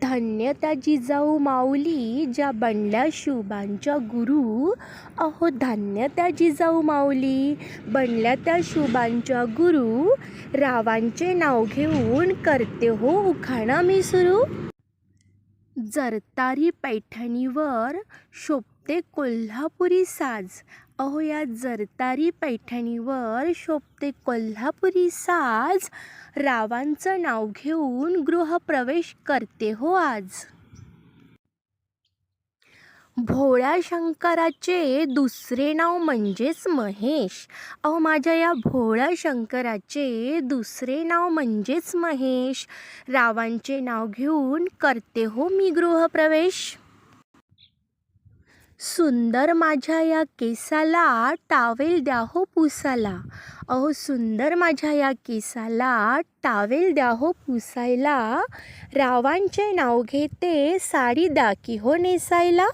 धन्य त्या जिजाऊ माऊली ज्या बनल्या शुभांच्या गुरु. अहो धन्य त्या जिजाऊ माऊली बनल्या त्या शुभांच्या गुरु. रावांचे नाव घेऊन करते हो उखाणा मी सुरू. जरतारी पैठणीवर शोभते कोल्हापुरी साज. अहो या जरतारी पैठणीवर शोभते कोल्हापुरी साज. रावांचं नाव घेऊन गृहप्रवेश करते हो आज. भोळ्या शंकराचे दुसरे नाव म्हणजेच महेश. अहो माझ्या या भोळ्या शंकराचे दुसरे नाव म्हणजेच महेश. रावांचे नाव घेऊन करते हो मी गृहप्रवेश. सुंदर माझ्या या केसाला टावेल द्या हो पुसायला. अहो सुंदर माझ्या या केसाला टावेल द्या हो पुसायला. रावांचे नाव घेते साडी द्या की हो नेसायला.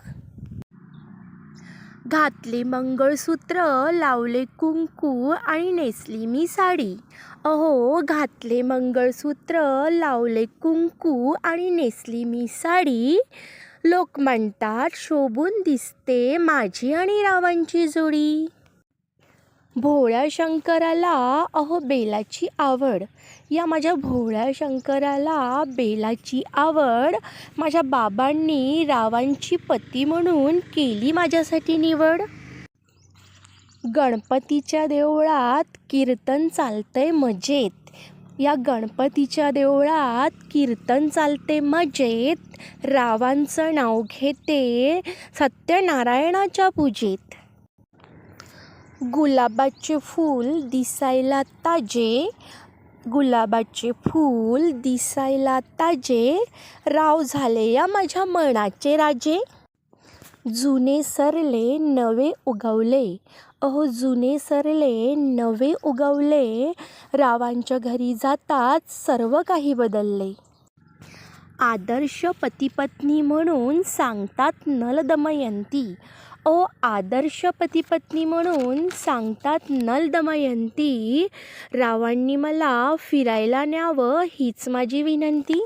घातले मंगळसूत्र लावले कुंकू आणि नेसली मी साडी. अहो घातले मंगळसूत्र लावले कुंकू आणि नेसली मी साडी. लोक म्हणतात शोभून दिसते माझी आणि रावांची जोडी. भोळ्या शंकराला अहो बेलाची आवड. या माझ्या भोळ्या शंकराला बेलाची आवड. माझ्या बाबांनी रावांची पती म्हणून केली माझ्यासाठी निवड. गणपतीच्या देवळात कीर्तन चालतंय मजेत. या गणपतीच्या देवळात कीर्तन चालते मजेत. रावांचं नाव घेते सत्यनारायणाच्या पूजेत. गुलाबाचे फूल दिसायला ताजे. गुलाबाचे फूल दिसायला ताजे. राव झाले या माझ्या मनाचे राजे. जुने सरले नवे उगवले. अहो जुने सरले नवे उगवले. रावांच्या घरी जातात सर्व काही बदलले. आदर्श पतिपत्नी म्हणून सांगतात नल दमयंती. ओ आदर्श पतिपत्नी म्हणून सांगतात नल दमयंती. रावांनी मला फिरायला न्यावं हीच माझी विनंती.